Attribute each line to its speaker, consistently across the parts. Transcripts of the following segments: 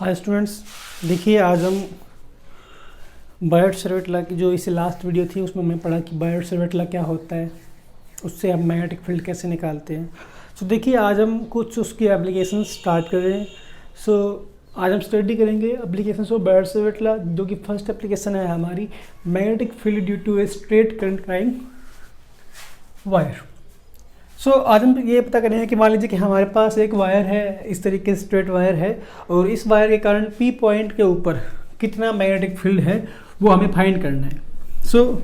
Speaker 1: Hi students, देखिए आज हम बायोट-सावर्त लॉ की जो इससे लास्ट वीडियो थी उसमें हमने पढ़ा कि बायोट-सावर्त लॉ क्या होता है, उससे हम मैग्नेटिक फील्ड कैसे निकालते हैं। सो देखिए आज हम कुछ उसकी एप्लीकेशन स्टार्ट कर रहे हैं। सो आज हम स्टडी करेंगे एप्लीकेशन ऑफ बायोट-सावर्त लॉ, जो कि फर्स्ट एप्लीकेशन है हमारी magnetic field due to a straight current carrying wire. So आज हम ये पता करेंगे कि मान लीजिए कि हमारे पास एक वायर है, इस तरीके से स्ट्रेट वायर है, और इस वायर के कारण पी पॉइंट के ऊपर कितना मैग्नेटिक फील्ड है वो हमें फाइंड करना है। So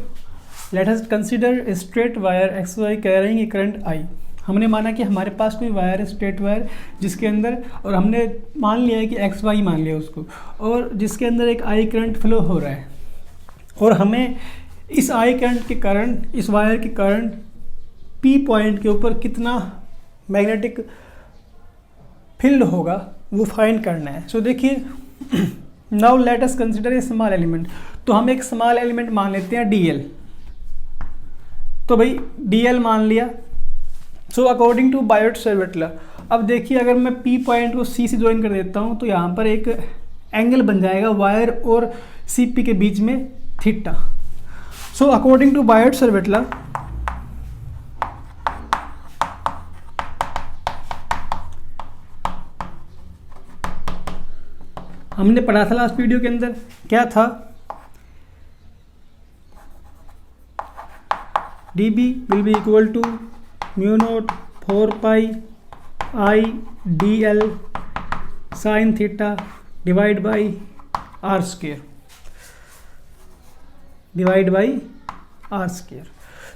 Speaker 1: let us consider a straight wire X Y carrying a current I. हमने माना कि हमारे पास कोई वायर है, स्ट्रेट वायर, जिसके अंदर, और हमने मान लिया है कि एक्स वाई मान लिया उसको, और जिसके अंदर एक आई करंट फ्लो हो रहा है, और हमें इस आई करंट के कारण, इस वायर के कारण पी पॉइंट के ऊपर कितना मैग्नेटिक फील्ड होगा वो फाइंड करना है। सो देखिए, नाउ लेट अस कंसीडर ए स्मॉल एलिमेंट। तो हम एक स्मॉल एलिमेंट मान लेते हैं डीएल। तो भाई डीएल मान लिया। So according to Biot Savart law, अब देखिए अगर मैं पी पॉइंट को सी से ज्वाइन कर देता हूँ तो यहाँ पर एक एंगल बन जाएगा वायर और सी पी के बीच में, theta. So according to Biot Savart law, हमने पढ़ा था लास्ट वीडियो के अंदर, क्या था, D B will be equal to mu naught 4 pi I D L sine theta divide by R square, divide by R square.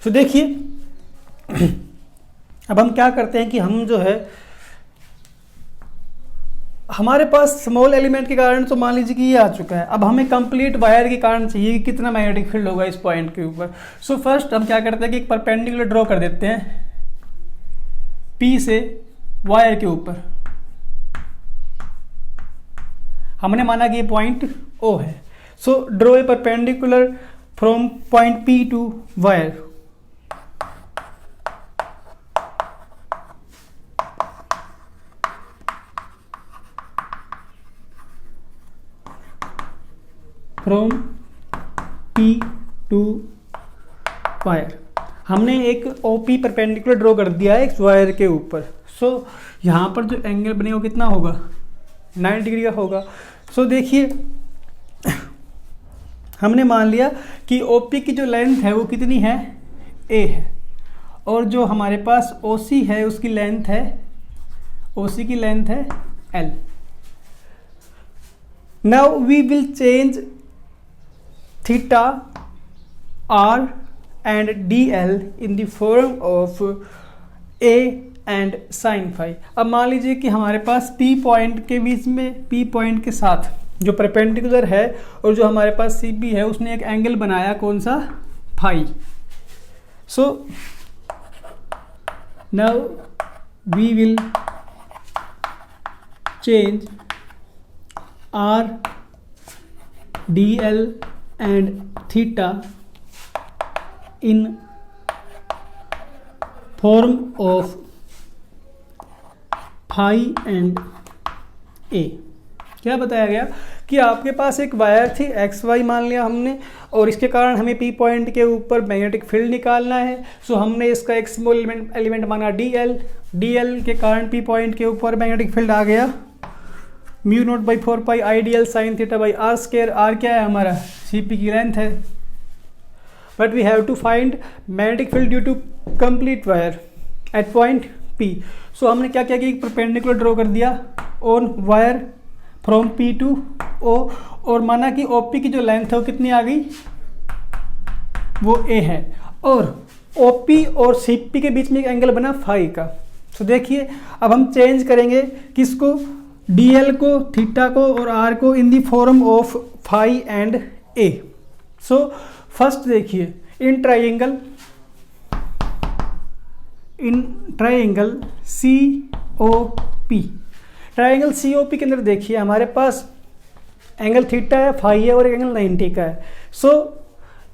Speaker 1: So देखिए अब हम क्या करते हैं कि हम जो है, हमारे पास स्मॉल एलिमेंट के कारण तो मान लीजिए कि ये आ चुका है। अब हमें कंप्लीट वायर के कारण चाहिए कि कितना मैग्नेटिक फील्ड होगा इस पॉइंट के ऊपर। सो फर्स्ट हम क्या करते हैं कि एक परपेंडिकुलर ड्रॉ कर देते हैं पी से वायर के ऊपर। हमने माना कि ये पॉइंट ओ है। So draw a perpendicular from point P to wire. From P to wire हमने एक ओपी परपेंडिकुलर ड्रॉ कर दिया है एक वायर के ऊपर। सो यहाँ पर जो एंगल बनेगा वो कितना होगा, 90 डिग्री का होगा। सो देखिए हमने मान लिया कि ओपी की जो लेंथ है वो कितनी है, ए है, और जो हमारे पास ओसी है उसकी लेंथ है, ओसी की लेंथ है L. Now we will change theta r and dl in the form of a and sin phi। अब मान लीजिए कि हमारे पास p पॉइंट के बीच में, p पॉइंट के साथ जो परपेंडिकुलर है और जो हमारे पास CP है, उसने एक एंगल बनाया, कौन सा, phi. So now we will change r dl and theta in form of phi and a। क्या बताया गया कि आपके पास एक वायर थी, एक्स वाई मान लिया हमने, और इसके कारण हमें पी पॉइंट के ऊपर मैग्नेटिक फील्ड निकालना है। सो हमने इसका एक स्मॉल एलिमेंट माना डी एल। डी एल के कारण पी पॉइंट के ऊपर मैग्नेटिक फील्ड आ गया mu naught by 4 pi I D L sine theta by R square. R क्या है हमारा, सी पी की लेंथ है। But we have to find magnetic field due to complete wire at point P. So हमने क्या किया कि एक परपेंडिकुलर ड्रॉ कर दिया on wire from P to O, और माना कि ओ पी की जो लेंथ है वो कितनी आ गई, वो ए है, और ओ पी और सी पी के बीच में एक एंगल बना फाई का। सो देखिए अब हम चेंज करेंगे किसको, डीएल को, थीटा को और आर को in the form of phi and A. So first देखिए, in triangle C O P, triangle C O P के अंदर देखिए हमारे पास एंगल थीटा है, फाई है और एक एंगल 90 का है। सो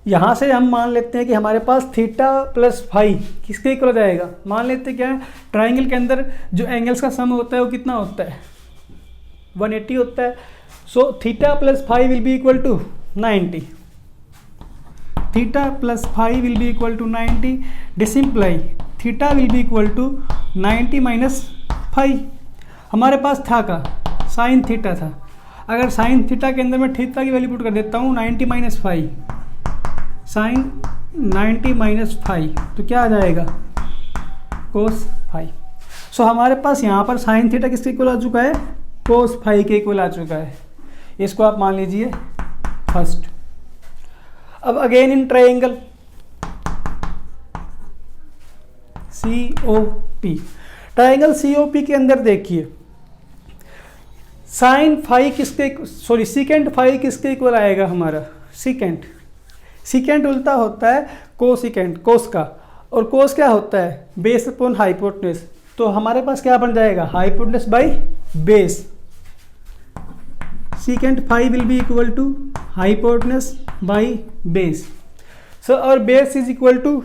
Speaker 1: यहाँ से हम मान लेते हैं कि हमारे पास थीटा प्लस फाई किसके इक्वल हो जाएगा, मान लेते हैं क्या है, ट्राइंगल के अंदर जो एंगल्स का सम होता है वो कितना होता है, 180 होता है। सो theta plus phi will be equal to 90, theta plus phi will be equal to 90, this imply theta will be equal to 90 minus phi. हमारे पास था का साइन थीटा था, अगर साइन थीटा के अंदर मैं थीटा की वैल्यू पुट कर देता हूँ 90 minus phi, sine 90 minus phi, तो क्या आ जाएगा कोस फाई। सो हमारे पास यहाँ पर साइन थीटा किसके इक्वल आ चुका है, कोस फाई के इक्वल आ चुका है। इसको आप मान लीजिए फर्स्ट। अब again in triangle COP, triangle COP के अंदर देखिए साइन फाई किसके सॉरी सीकेंट फाई किसके इक्वल आएगा हमारा, सीकेंट। सीकेंट उल्टा होता है कोसिकेंट, कोस का, और कोस क्या होता है बेस अपॉन हाइपोटेनस। तो हमारे पास क्या बन जाएगा hypotenuse by base, secant phi will be equal to hypotenuse by base. So और base is equal to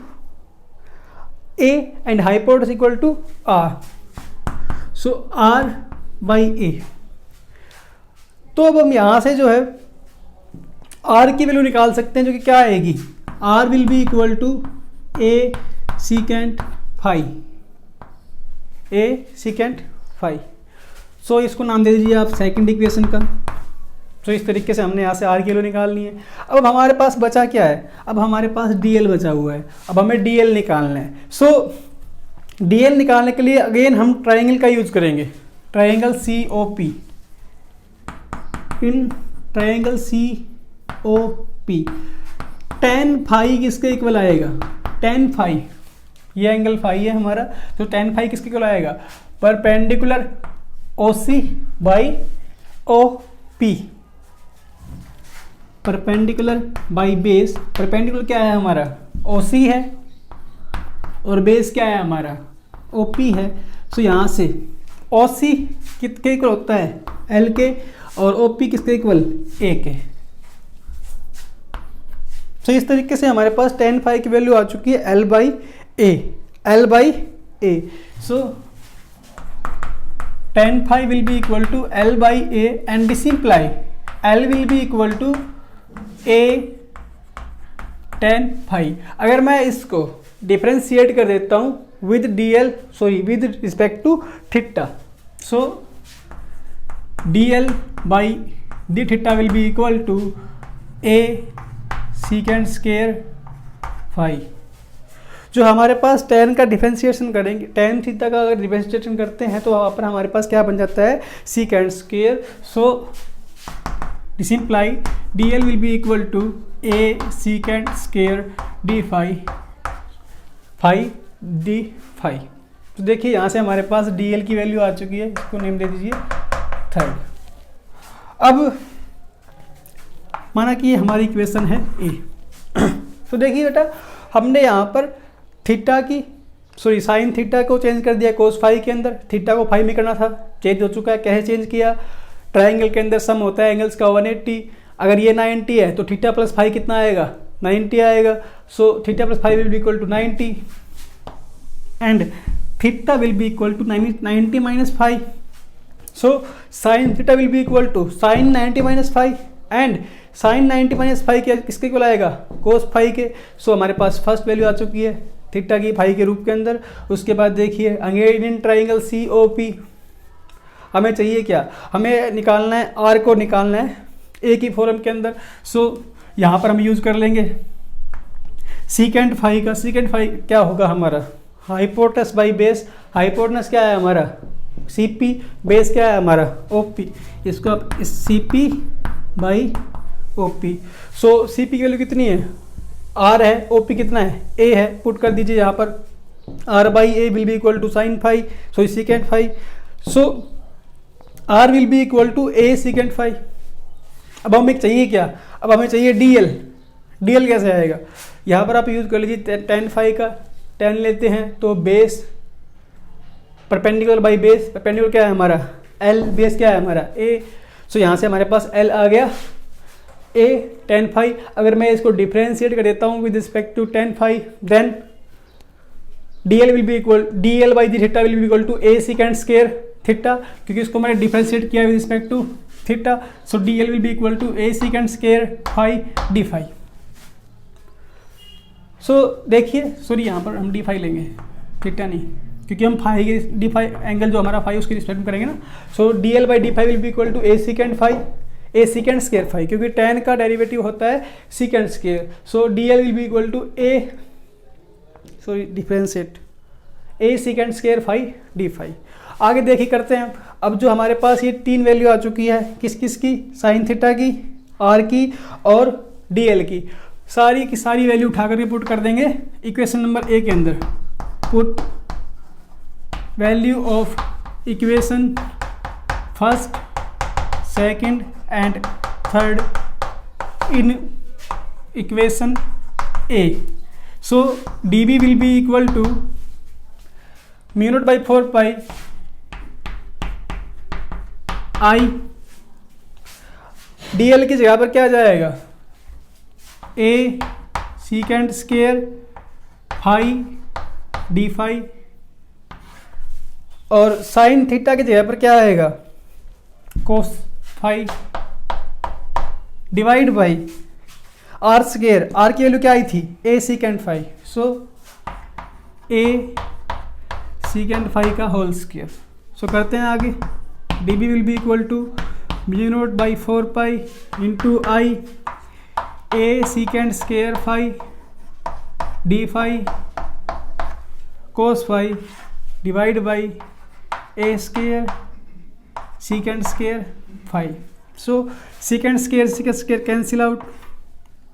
Speaker 1: a and hypotenuse equal to r, so r by a। तो अब हम यहाँ से जो है r की वैल्यू निकाल सकते हैं, जो कि क्या आएगी r will be equal to a secant phi, a secant phi। सो इसको नाम दे दीजिए आप सेकंड इक्वेशन का। तो इस तरीके से हमने यहाँ से आर की वैल्यू निकालनी है। अब हमारे पास बचा क्या है, अब हमारे पास डीएल बचा हुआ है, अब हमें डीएल निकालना है। सो डीएल निकालने के लिए अगेन हम ट्रायंगल का यूज करेंगे, triangle COP। In triangle COP tan phi किसके इक्वल आएगा, tan फाई, ये एंगल फाई है हमारा, तो tan फाई किसके इक्वल आएगा perpendicular OC by OP, perpendicular by base. Perpendicular क्या है हमारा OC है, और बेस क्या है हमारा OP है। सो यहाँ से OC किसके इक्वल होता है L के, और OP किसके इक्वल A के। सो इस तरीके से हमारे पास tan फाई की वैल्यू आ चुकी है L by A, L by A। So tan phi will be equal to L by A and this imply L will be equal to A tan phi. अगर मैं इसको डिफ्रेंशिएट कर देता हूँ with with respect to theta, so DL by D theta will be equal to A secant square phi. जो हमारे पास tan का डिफ्रेंशिएशन करेंगे, tan थीटा का अगर डिफ्रेंशिएशन करते हैं तो वहाँ पर हमारे पास क्या बन जाता है secant square. So this imply DL will be equal to A secant square D phi, phi D phi. तो देखिए यहाँ से हमारे पास DL की वैल्यू आ चुकी है, इसको नेम दे दीजिए थर्ड। अब माना कि ये हमारी इक्वेशन है A। तो देखिए बेटा हमने यहाँ पर थीटा की साइन थीटा को चेंज कर दिया कोस फाई के अंदर, थीटा को फाई में करना था, चेंज हो चुका है। कैसे चेंज किया, ट्रायंगल के अंदर सम होता है एंगल्स का 180, अगर ये 90 है तो थीटा प्लस फाई कितना आएगा 90 आएगा। So theta plus phi will be equal to 90 and theta will be equal to 90 minus phi. So sine theta will be equal to sine 90 minus phi and sine 90 minus phi किसके equal आएगा cos phi के। सो हमारे पास first value आ चुकी है theta की phi के रूप के अंदर। उसके बाद देखिए अगेन इन ट्रायंगल COP हमें चाहिए क्या, हमें निकालना है आर को निकालना है ए की फॉर्म के अंदर। सो यहाँ पर हम यूज कर लेंगे सीकेंट फाई का। सीकेंट फाई क्या होगा हमारा हाइपोटेनस बाई बेस, हाइपोटेनस क्या है हमारा CP, बेस क्या है हमारा OP, इसको आप CP by OP। So CP की वैल्यू कितनी है R है, OP कितना है A है, पुट कर दीजिए यहाँ पर R by A will be equal to sine phi, so secant phi. So R will be equal to A secant phi. अब हमें चाहिए क्या, अब हमें चाहिए DL। DL कैसे आएगा, यहाँ पर आप यूज कर लीजिए tan फाई का, tan लेते हैं तो base perpendicular by base, perpendicular क्या है हमारा L, बेस क्या है हमारा A। सो यहाँ से हमारे पास L आ गया A tan फाई। अगर मैं इसको डिफ्रेंशिएट कर देता हूँ with respect to tan phi, then DL will be equal DL by D theta will be equal to A secant square theta, क्योंकि इसको मैंने डिफरेंशिएट किया with respect to theta. So D L will be equal to A secant square phi D phi. So देखिए, sorry यहाँ पर हम D phi लेंगे, theta नहीं, क्योंकि हम फाई के डी फाई एंगल जो हमारा फाई उसके रिस्पेक्ट में करेंगे ना। So D L by D phi will be equal to A secant phi, A secant square phi, क्योंकि tan का डेरिवेटिव होता है secant square. So D L will be equal to A, sorry differentiate, A secant square phi D phi. आगे देखिए करते हैं। अब जो हमारे पास ये 3 वैल्यू आ चुकी है, किस किस की, साइन थीटा की, आर की और डी एल की, सारी की सारी वैल्यू उठा करके पुट कर देंगे इक्वेशन नंबर ए के अंदर। Put value of equation first, second and third in equation A. So D B will be equal to mu naught by 4 pi I, D L की जगह पर क्या आ जाएगा, A secant square phi D phi, और sine theta की जगह पर क्या आएगा, cos phi divide by R square, R की वैल्यू क्या आई थी, A secant phi. So A secant phi का होल स्क्वायर। सो करते हैं आगे, D B will be equal to mu naught by 4 pi into I A secant square phi D phi cos phi divide by A square secant square phi. So secant square secant square cancel out,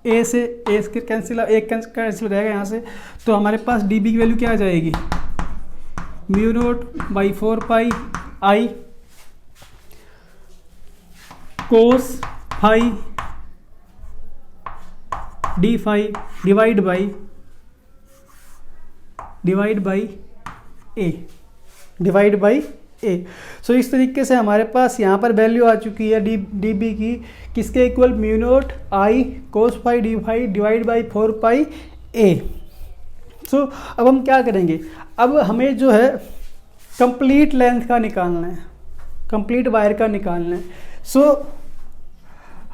Speaker 1: A से A square cancel, एक cancel हो जाएगा यहाँ से। तो हमारे पास D B की वैल्यू क्या आ जाएगी, mu naught by 4 pi I cos phi D phi divide by A. So इस तरीके से हमारे पास यहाँ पर वैल्यू आ चुकी है डी बी की, किसके equal, mu nought I cos phi D phi divide by 4 pi A. So अब हम क्या करेंगे, अब हमें जो है कंप्लीट लेंथ का निकालना है, कंप्लीट वायर का निकालना है। सो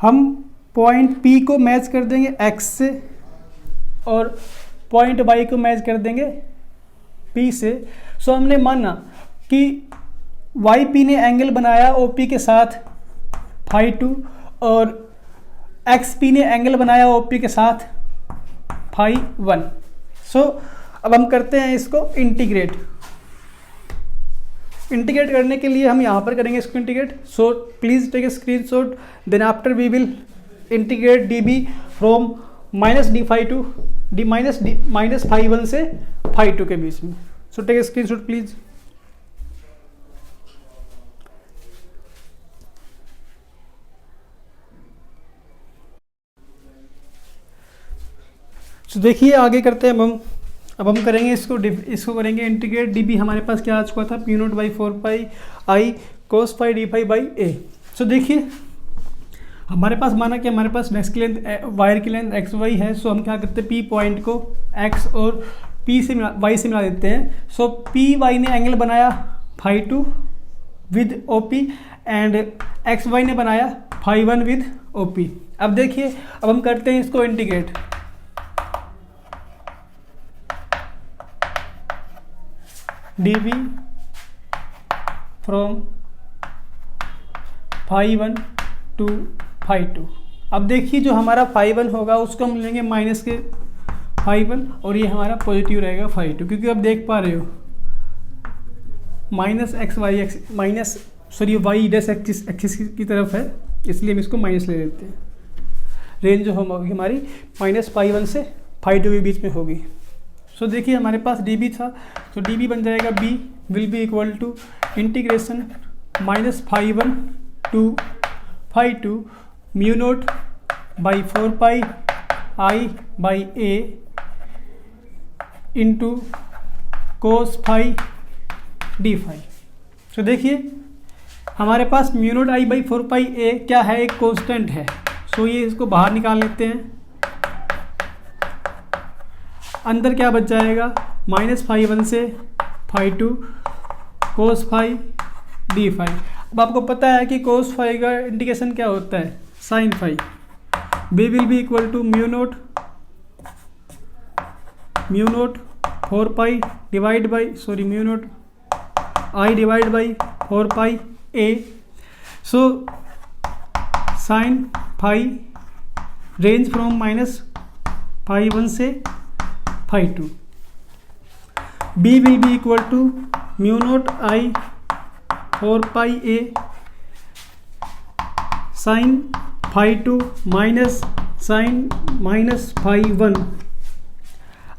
Speaker 1: हम पॉइंट P को मैच कर देंगे X से और पॉइंट Y को मैच कर देंगे P से। सो हमने माना कि YP ने एंगल बनाया OP के साथ फाई 2 और XP ने एंगल बनाया OP के साथ फाई 1। सो अब हम करते हैं इसको इंटीग्रेट करने के लिए हम यहाँ पर करेंगे इसको integrate. So please take a screenshot, then after we will integrate D B from minus D phi to D minus phi 1 से फाई 2 के बीच में। So take a screenshot please. तो देखिए आगे करते हैं अब हम करेंगे इसको करेंगे इंटीग्रेट। डी बी हमारे पास क्या आ चुका था, mu naught by 4 pi I cos phi D phi by A. So देखिए हमारे पास माना कि हमारे पास नेक्स्ट की लेंथ वायर की लेंथ एक्स वाई है। सो हम क्या करते हैं, पी पॉइंट को एक्स और पी से वाई से मिला देते हैं। सो पी वाई ने एंगल बनाया phi 2 with O P and X Y ने बनाया फाई 1 विद ओ पी। अब देखिए अब हम करते हैं इसको integrate. D B from phi 1 to phi 2। अब देखिए जो हमारा फाई 1 होगा उसको हम लेंगे माइनस के फाई 1 और ये हमारा पॉजिटिव रहेगा फाई 2, क्योंकि आप देख पा रहे हो minus X Y X minus sorry Y dash axis की तरफ है, इसलिए हम इसको माइनस ले लेते हैं। रेंज जो होगी हमारी माइनस फाई 1 से फाई 2 के बीच में होगी। सो देखिए हमारे पास डी बी था, तो डी बी बन जाएगा B will be equal to integration minus phi 1 to phi 2 mu nought by 4 pi I by A into cos phi D phi. तो देखिए हमारे पास mu note I by 4 pi A क्या है, एक कांस्टेंट है। सो ये इसको बाहर निकाल लेते हैं, अंदर क्या बच जाएगा माइनस फाई 1 से phi 2 cos phi D phi. अब आपको पता है कि कोस फाई का इंडिकेशन क्या होता है, sine phi. B will be equal to mu naught 4 pi divide by mu note I divide by 4 pi A. So sine phi range from -φ1 से φ2। B will be equal to mu note I 4 pi A sine φ2 minus sine -φ1।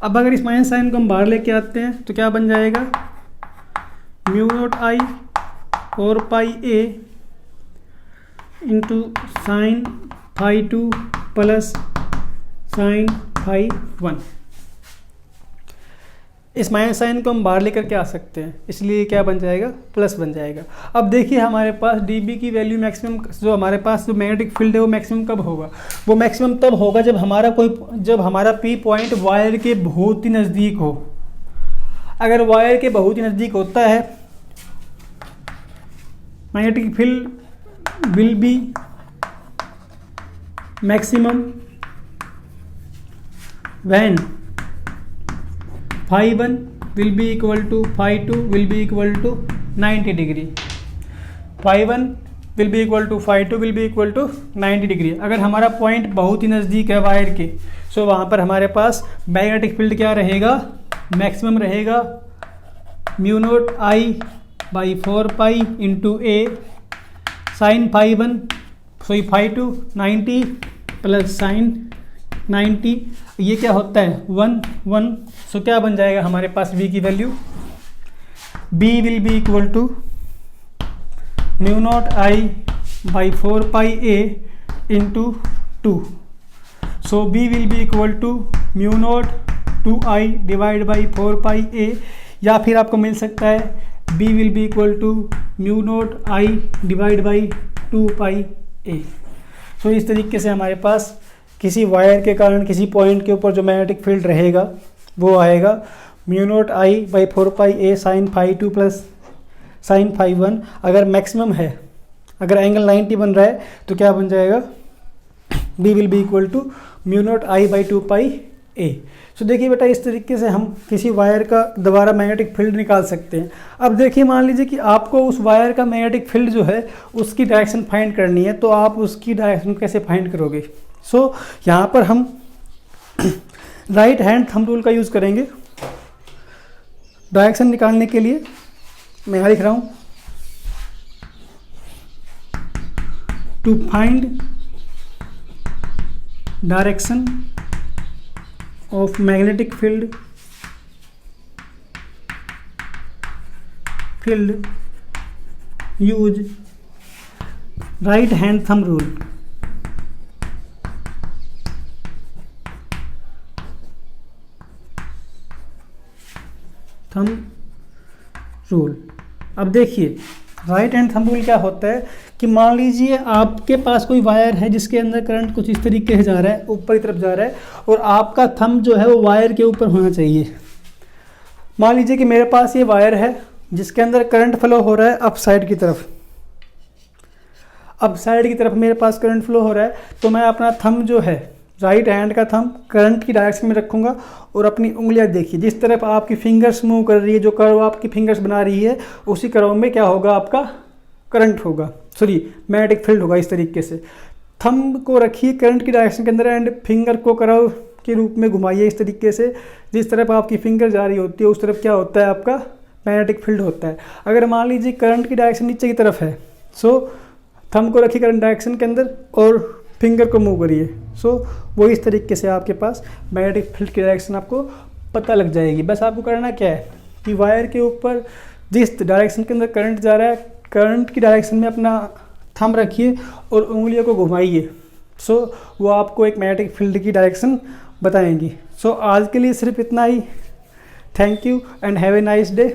Speaker 1: अब अगर इस minus sign को हम बाहर लेके आते हैं तो क्या बन जाएगा, mu naught I 4 pi A into sine φ2 plus sine φ1। इस माइनस साइन को हम बाहर लेकर के आ सकते हैं, इसलिए क्या बन जाएगा, प्लस बन जाएगा। अब देखिए हमारे पास dB की वैल्यू मैक्सिमम, जो हमारे पास जो मैग्नेटिक फील्ड है वो मैक्सिमम कब होगा, वो मैक्सिमम तब होगा जब हमारा P पॉइंट वायर के बहुत ही नज़दीक हो। अगर वायर के बहुत ही नज़दीक होता है, magnetic field will be maximum when φ1 will be equal to φ2 will be equal to 90 degree. φ1 will be equal to φ2 will be equal to 90 degree. अगर हमारा पॉइंट बहुत ही नज़दीक है वायर के, सो वहाँ पर हमारे पास मैग्नेटिक फील्ड क्या रहेगा, मैक्सिमम रहेगा mu note I by 4 pi into A sine φ2 90 plus sine 90, ये क्या होता है 1। सो क्या बन जाएगा हमारे पास V की value, B will be equal to mu nought I by 4 pi A into 2। So B will be equal to mu nought 2i divide by 4 pi A, या फिर आपको मिल सकता है B will be equal to mu nought I divide by 2 pi A. So इस तरीके से हमारे पास किसी वायर के कारण किसी पॉइंट के ऊपर जो मैग्नेटिक फील्ड रहेगा वो आएगा mu note I by 4 pi A sine φ2 plus sine φ1। अगर मैक्सिमम है, अगर एंगल 90 बन रहा है तो क्या बन जाएगा, B will be equal to mu note I by 2 pi A. So देखिए बेटा, इस तरीके से हम किसी वायर का दोबारा मैग्नेटिक फील्ड निकाल सकते हैं। अब देखिए, मान लीजिए कि आपको उस वायर का मैग्नेटिक फील्ड जो है उसकी डायरेक्शन फाइंड करनी है, तो आप उसकी डायरेक्शन कैसे फाइंड करोगे। सो यहाँ पर हम राइट हैंड थंब रूल का यूज़ करेंगे डायरेक्शन निकालने के लिए। मैं यहाँ लिख रहा हूँ, to find direction of magnetic field use right hand thumb rule. Thumb rule. अब देखिए राइट हैंड थंब रूल क्या होता है कि मान लीजिए आपके पास कोई वायर है जिसके अंदर करंट कुछ इस तरीके से जा रहा है, ऊपर की तरफ जा रहा है, और आपका थंब जो है वो वायर के ऊपर होना चाहिए। मान लीजिए कि मेरे पास ये वायर है जिसके अंदर करंट फ्लो हो रहा है अप साइड की तरफ। अप साइड की तरफ मेरे पास करंट फ्लो हो रहा है, तो मैं अपना थंब जो है, राइट हैंड का थंब करंट की डायरेक्शन में रखूँगा और अपनी उंगलियां देखिए जिस तरफ आपकी फिंगर्स मूव कर रही है, जो कर्व आपकी फिंगर्स बना रही है, उसी कर्व में क्या होगा, आपका करंट होगा, मैग्नेटिक फील्ड होगा। इस तरीके से थंब को रखिए करंट की डायरेक्शन के अंदर एंड फिंगर को कर्व के रूप में घुमाइए इस तरीके से, जिस तरफ आपकी फिंगर जा रही होती है उस तरफ क्या होता है, आपका मैग्नेटिक फील्ड होता है। अगर मान लीजिए करंट की डायरेक्शन नीचे की तरफ है, सो थंब को रखिए करंट डायरेक्शन के अंदर और फिंगर को मूव करिए। सो वो इस तरीके से आपके पास मैग्नेटिक फील्ड की डायरेक्शन आपको पता लग जाएगी। बस आपको करना क्या है कि वायर के ऊपर जिस डायरेक्शन के अंदर करंट जा रहा है, करंट की डायरेक्शन में अपना थंब रखिए और उंगलियों को घुमाइए। सो वो आपको एक मैग्नेटिक फील्ड की डायरेक्शन बताएंगी। सो आज के लिए सिर्फ इतना ही। Thank you and have a nice day.